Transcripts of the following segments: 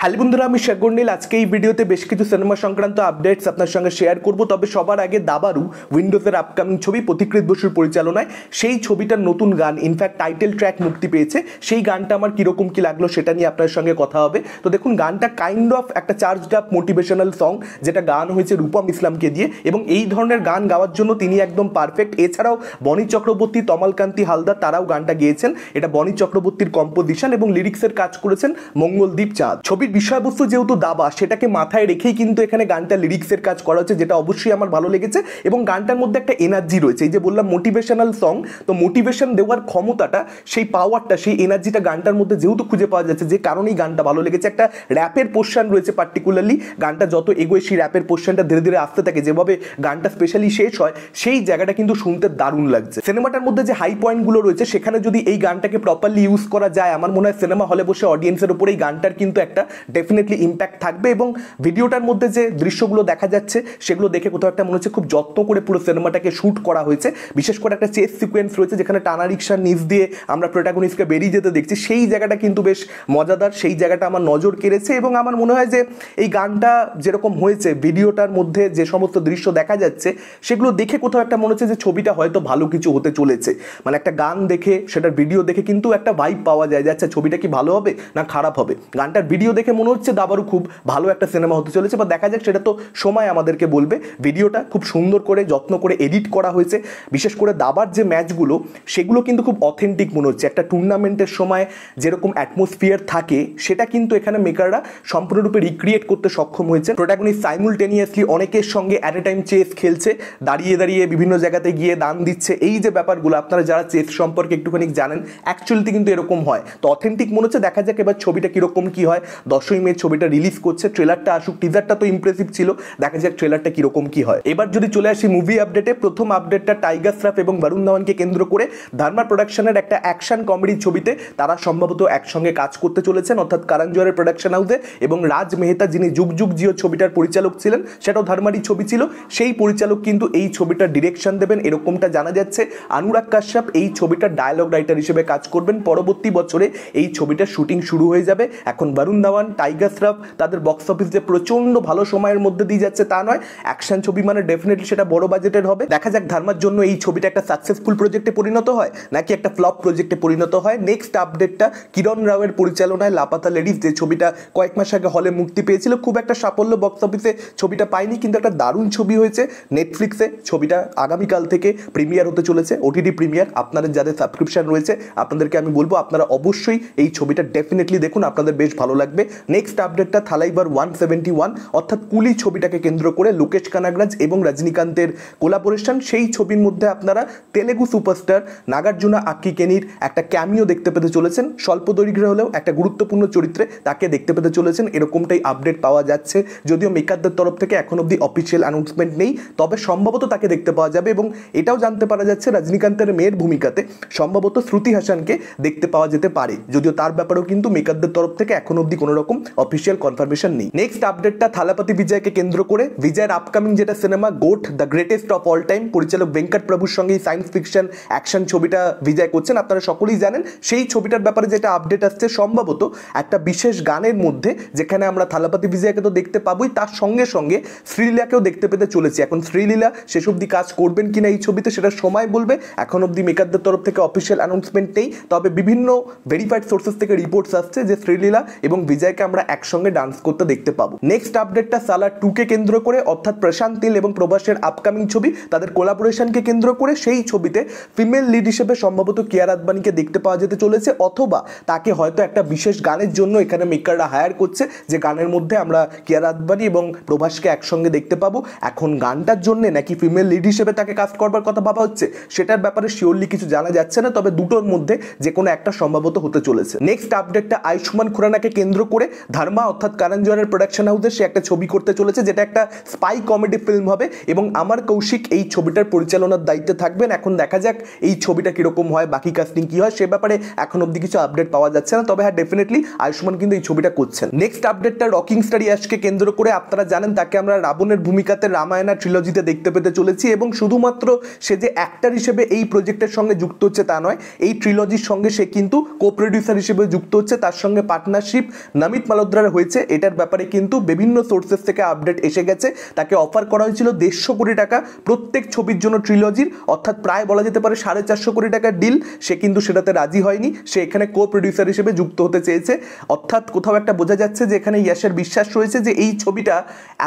Hello বন্ধুরা, আমি শেখর নীল। আজকে এই ভিডিওতে বেশ কিছু সিনেমা সংক্রান্ত আপডেটস আপনার সঙ্গে শেয়ার করব। তবে সবার আগে দাবারু উইন্ডোজের আপকামিং ছবি প্রতিকৃত বসুর পরিচালনায় সেই ছবিটার নতুন গান, ইনফ্যাক্ট টাইটেল ট্র্যাক মুক্তি পেয়েছে। সেই গানটা আমার কীরকম কী লাগলো সেটা নিয়ে আপনার সঙ্গে কথা হবে। তো দেখুন, গানটা কাইন্ড অফ একটা চার্জড আপ মোটিভেশনাল সং, যেটা গান হয়েছে রূপম ইসলামকে দিয়ে, এবং এই ধরনের গান গাওয়ার জন্য তিনি একদম পারফেক্ট। এছাড়াও বনি চক্রবর্তী, তমালকান্তি হালদার তারাও গানটা গেয়েছেন। এটা বনি চক্রবর্তীর কম্পোজিশন এবং লিরিক্সের কাজ করেছেন মঙ্গলদীপ চাঁদ। ছবির বিষয়বস্তু যেহেতু দাবা, সেটাকে মাথায় রেখেই কিন্তু এখানে গানটা লিরিক্সের কাজ করা হচ্ছে, যেটা অবশ্যই আমার ভালো লেগেছে। এবং গানটার মধ্যে একটা এনার্জি রয়েছে, এই যে বললাম মোটিভেশনাল সং, তো মোটিভেশন দেওয়ার ক্ষমতাটা, সেই পাওয়ারটা, সেই এনার্জিটা গানটার মধ্যে যেহেতু খুঁজে পাওয়া যাচ্ছে, যে কারণেই গানটা ভালো লেগেছে। একটা র্যাপের পোর্শন রয়েছে পার্টিকুলারলি, গানটা যত এগোয় সেই র্যাপের পোর্শনটা ধীরে ধীরে আসতে থাকে, যেভাবে গানটা স্পেশালি শেষ হয় সেই জায়গাটা কিন্তু শুনতে দারুণ লাগছে। সিনেমাটার মধ্যে যে হাই পয়েন্টগুলো রয়েছে, সেখানে যদি এই গানটাকে প্রপারলি ইউজ করা যায়, আমার মনে হয় সিনেমা হলে বসে অডিয়েন্সের উপরে এই গানটার কিন্তু একটা ডেফিনেটলি ইম্প্যাক্ট থাকবে। এবং ভিডিওটার মধ্যে যে দৃশ্যগুলো দেখা যাচ্ছে, সেগুলো দেখে কোথাও একটা মনে হচ্ছে খুব যত্ন করে পুরো সিনেমাটাকে শ্যুট করা হয়েছে। বিশেষ করে একটা চেস সিকোয়েন্স রয়েছে, যেখানে টানা রিক্সার নিচ দিয়ে আমরা প্রোটাগনিস্টকে বেরিয়ে যেতে দেখছি, সেই জায়গাটা কিন্তু বেশ মজাদার। সেই জায়গাটা আমার নজর কেড়েছে এবং আমার মনে হয় যে এই গানটা যেরকম হয়েছে, ভিডিওটার মধ্যে যে সমস্ত দৃশ্য দেখা যাচ্ছে, সেগুলো দেখে কোথাও একটা মনে হচ্ছে যে ছবিটা হয়তো ভালো কিছু হতে চলেছে। মানে একটা গান দেখে, সেটার ভিডিও দেখে কিন্তু একটা ভাইব পাওয়া যায় যে আচ্ছা, ছবিটা কি ভালো হবে না খারাপ হবে। গানটার ভিডিও দেখে মনে হচ্ছে দাবারু খুব ভালো একটা সিনেমা হতে চলেছে, বা দেখা যাক, সেটা তো সময় আমাদেরকে বলবে। ভিডিওটা খুব সুন্দর করে যত্ন করে এডিট করা হয়েছে। বিশেষ করে দাবার যে ম্যাচগুলো, সেগুলো কিন্তু খুব অথেন্টিক মনে হচ্ছে। একটা টুর্নামেন্টের সময় যেরকম অ্যাটমসফিয়ার থাকে, সেটা কিন্তু এখানে মেকাররা সম্পূর্ণরূপে রিক্রিয়েট করতে সক্ষম হয়েছে। প্রোটাগনিস্ট সাইমুলটেনিয়াসলি অনেকের সঙ্গে অ্যাট এ টাইম চেস খেলছে, দাঁড়িয়ে দাঁড়িয়ে বিভিন্ন জায়গাতে গিয়ে দান দিচ্ছে। এই যে ব্যাপারগুলো, আপনারা যারা চেস সম্পর্কে একটুখানি জানেন, অ্যাকচুয়ালিতে কিন্তু এরকম হয়। তো অথেন্টিক মনে হচ্ছে। দেখা যাক এবার ছবিটা কীরকম কী হয়। 10ই মে ছবিটা রিলিজ করছে, ট্রেলারটা আসুক। টিজারটা তো ইমপ্রেসিভ ছিল, দেখা যাক ট্রেলারটা কিরকম কি হয়। এবার যদি চলে আসি মুভি আপডেটে, প্রথম আপডেটটা টাইগার শ্রফ এবং বরুণ ধাওয়ানকে কেন্দ্র করে ধর্মা প্রোডাকশনের একটা অ্যাকশন কমেডি ছবিতে তারা সম্ভবত একসঙ্গে কাজ করতে চলেছেন, অর্থাৎ করণ জোহরের প্রোডাকশন হাউসে। এবং রাজ মেহতা, যিনি যুগ যুগ জিও ছবিটার পরিচালক ছিলেন, সেটাও ধর্মারই ছবি ছিল, সেই পরিচালক কিন্তু এই ছবিটার ডিরেকশন দেবেন, এরকমটা জানা যাচ্ছে। অনুরাগ কাশ্যপ এই ছবিটার ডায়লগ রাইটার হিসেবে কাজ করবেন। পরবর্তী বছরে এই ছবিটার শুটিং শুরু হয়ে যাবে। এখন বরুণ ধাওয়ান, টাইগার শ্রফ, তাদের বক্স অফিস যে প্রচন্ড ভালো সময়ের মধ্যে দিয়ে যাচ্ছে তা নয়। অ্যাকশন ছবি মানে ডেফিনেটলি সেটা বড় বাজেটের হবে। দেখা যাক ধর্মার জন্য এই ছবিটা একটা সাকসেসফুল প্রজেক্টে পরিণত হয় নাকি একটা ফ্লপ প্রজেক্টে পরিণত হয়। নেক্সট আপডেটটা কিরণ রাওয়ের পরিচালনায় লাপাতা লেডিস, যে ছবিটা কয়েক মাস আগে হলে মুক্তি পেয়েছিল। খুব একটা সাফল্য বক্স অফিসে ছবিটা পায়নি, কিন্তু একটা দারুণ ছবি হয়েছে নেটফ্লিক্সে। ছবিটা আগামীকাল থেকে প্রিমিয়ার হতে চলেছে, ওটিটি প্রিমিয়ার। আপনাদের যাদের সাবস্ক্রিপশন রয়েছে, আপনাদেরকে আমি বলবো আপনারা অবশ্যই এই ছবিটা ডেফিনেটলি দেখুন, আপনাদের বেশ ভালো লাগবে। নেক্সট আপডেটটা থালাইবার 171, অর্থাৎ কুলি ছবিটাকে কেন্দ্র করে লোকেশ কানাগরাজ এবং রজনীকান্তের কোলাবোরেশন। সেই ছবির মধ্যে আপনারা তেলেগু সুপারস্টার নাগার্জুনা আক্কিনেনির একটা ক্যামিও দেখতে পেতে চলেছেন। স্বল্প দৈর্ঘ্যের হলেও একটা গুরুত্বপূর্ণ চরিত্রে তাকে দেখতে পেতে চলেছেন, এরকমটাই আপডেট পাওয়া যাচ্ছে। যদিও মেকারদের তরফ থেকে এখন অব্দি অফিসিয়াল অ্যানাউন্সমেন্ট নেই, তবে সম্ভবত তাকে দেখতে পাওয়া যাবে। এবং এটাও জানতে পারা যাচ্ছে রজনীকান্তের মেয়ের ভূমিকাতে সম্ভবত শ্রুতি হাসানকে দেখতে পাওয়া যেতে পারে, যদিও তার ব্যাপারেও কিন্তু মেকারদের তরফ থেকে এখন অব্দি কোনো রকম অফিসিয়াল কনফার্মেশন নেই। নেক্সট আপডেটটা থালাপতি বিজয়কে কেন্দ্র করে, বিজয়ের আপকামিং যেটা cinema goat the greatest of all time, পরিচালক ভেঙ্কট প্রভুর সঙ্গে সায়েন্স ফিকশন অ্যাকশন ছবিটা বিজয় করছেন, আপনারা সকলেই জানেন। সেই ছবিটার ব্যাপারে যেটা আপডেট আসছে, সম্ভবত একটা বিশেষ গানের মধ্যে, যেখানে আমরা থালাপতি বিজয়কে তো দেখতে পাবোই, তার সঙ্গে সঙ্গে শ্রীলীলাকেও দেখতে পেতে চলেছি। এখন শ্রীলীলা শেষ অব্দি কাজ করবেন কিনা এই ছবিতে, সেটা সময় বলবে। এখন অব্দি মেকারদের তরফ থেকে অফিসিয়াল অ্যানাউন্সমেন্ট নেই, তবে বিভিন্ন ভেরিফাইড সোর্সেস থেকে রিপোর্টস আসছে যে শ্রীলীলা এবং বিজয়কে আমরা একসঙ্গে ডান্স করতে দেখতে পাবো। নেক্সট আপডেটটা সালার 2কে কেন্দ্র করে, অর্থাৎ প্রশান্ত নীল এবং প্রভাসের আপকামিং ছবি, তাদের কোলাবোরেশনকে কেন্দ্র করে। সেই ছবিতে ফিমেল লিড হিসেবে সম্ভবত কিয়ারা আদবানিকে দেখতে পাওয়া যেতে চলেছে, অথবা তাকে হয়তো একটা বিশেষ গানের জন্য এখানে মেকাররা হায়ার করছে, যে গানের মধ্যে আমরা কিয়ারা আদবানি এবং প্রভাসকে একসঙ্গে দেখতে পাবো। এখন গানটার জন্য নাকি ফিমেল লিড হিসেবে তাকে কাস্ট করবার কথা ভাবা হচ্ছে, সেটার ব্যাপারে শিওরলি কিছু জানা যাচ্ছে না, তবে দুটোর মধ্যে যে কোনো একটা সম্ভবত হতে চলেছে। নেক্সট আপডেটটা আয়ুষ্মান খুরানাকে কেন্দ্র করে ধর্মা, অর্থাৎ করণ জোহরের প্রোডাকশন হাউসে সে একটা ছবি করতে চলেছে, যেটা একটা স্পাই কমেডি ফিল্ম হবে এবং আমার কৌশিক এই ছবিটার পরিচালনার দায়িত্বে থাকবেন। এখন দেখা যাক এই ছবিটা কিরকম হয়, বাকি কাস্টিং কি হয়, সে ব্যাপারে এখন অব্দি কিছু আপডেট পাওয়া যাচ্ছে না, তবে হ্যাঁ ডেফিনেটলি আয়ুষ্মান কিন্তু এই ছবিটা করছেন। নেক্সট আপডেটটা রকিং স্টার ইয়াশকে কেন্দ্র করে, আপনারা জানেন তাকে আমরা রাবণের ভূমিকাতে রামায়ণা ট্রিলজিতে দেখতে পেতে চলেছি, এবং শুধুমাত্র সে যে অ্যাক্টর হিসেবে এই প্রজেক্টের সঙ্গে যুক্ত হচ্ছে তা নয়, এই ট্রিলজির সঙ্গে সে কিন্তু কো প্রডিউসার হিসেবে যুক্ত হচ্ছে। তার সঙ্গে পার্টনারশিপ নামি অমিত মালহোত্রার হয়েছে এটার ব্যাপারে কিন্তু বিভিন্ন সোর্সেস থেকে আপডেট এসে গেছে। তাকে অফার করা হয়েছিল 150 কোটি টাকা প্রত্যেক ছবির জন্য ট্রিলজির, অর্থাৎ প্রায় বলা যেতে পারে 450 কোটি টাকার ডিল। সে কিন্তু সেটাতে রাজি হয়নি, সে এখানে কো প্রডিউসার হিসেবে যুক্ত হতে চেয়েছে। অর্থাৎ কোথাও একটা বোঝা যাচ্ছে যে এখানে ইয়াশের বিশ্বাস রয়েছে যে এই ছবিটা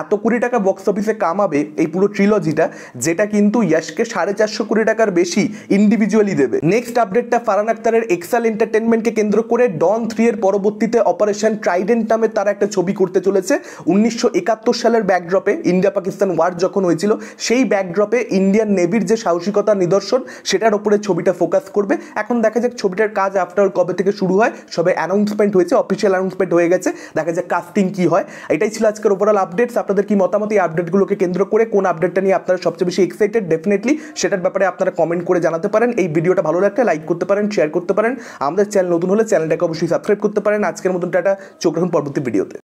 এত কোটি টাকা বক্স অফিসে কামাবে, এই পুরো ট্রিলজিটা, যেটা কিন্তু ইয়াশকে 450 কোটি টাকার বেশি ইন্ডিভিজুয়ালি দেবে। নেক্সট আপডেটটা ফারহান আখতারের এক্সেল এন্টারটেনমেন্টকে কেন্দ্র করে ডন 3 এর পরবর্তীতে অপারেশন ট্রাইডেন্ট নামে তারা একটা ছবি করতে চলেছে। 1971 সালের ব্যাকড্রপে, ইন্ডিয়া পাকিস্তান ওয়ার যখন হয়েছিল সেই ব্যাকড্রপে ইন্ডিয়ান নেভির যে সাহসিকতার নিদর্শন সেটার উপরে ছবিটা ফোকাস করবে। এখন দেখা যাক ছবিটার কাজ আফটার অল কবে থেকে শুরু হয়, সবে অ্যানাউন্সমেন্ট হয়েছে, অফিসিয়াল অ্যানাউন্সমেন্ট হয়ে গেছে, দেখা যাক কাস্টিং কি হয়। এটাই ছিল আজকের ওভারঅল আপডেটস। আপনাদের কি মতামত এই আপডেটগুলোকে কেন্দ্র করে? কোন আপডেটটা নিয়ে আপনারা সবচেয়ে বেশি এক্সাইটেড? ডেফিনেটলি সেটার ব্যাপারে আপনারা কমেন্ট করে জানাতে পারেন। এই ভিডিওটা ভালো লাগলে লাইক করতে পারেন, শেয়ার করতে পারেন। আমাদের চ্যানেল নতুন হলে চ্যানেলটাকে অবশ্যই সাবস্ক্রাইব করতে পারেন। আজকের মতন টাটা, চোখ রাখুন পরবর্তী ভিডিওতে।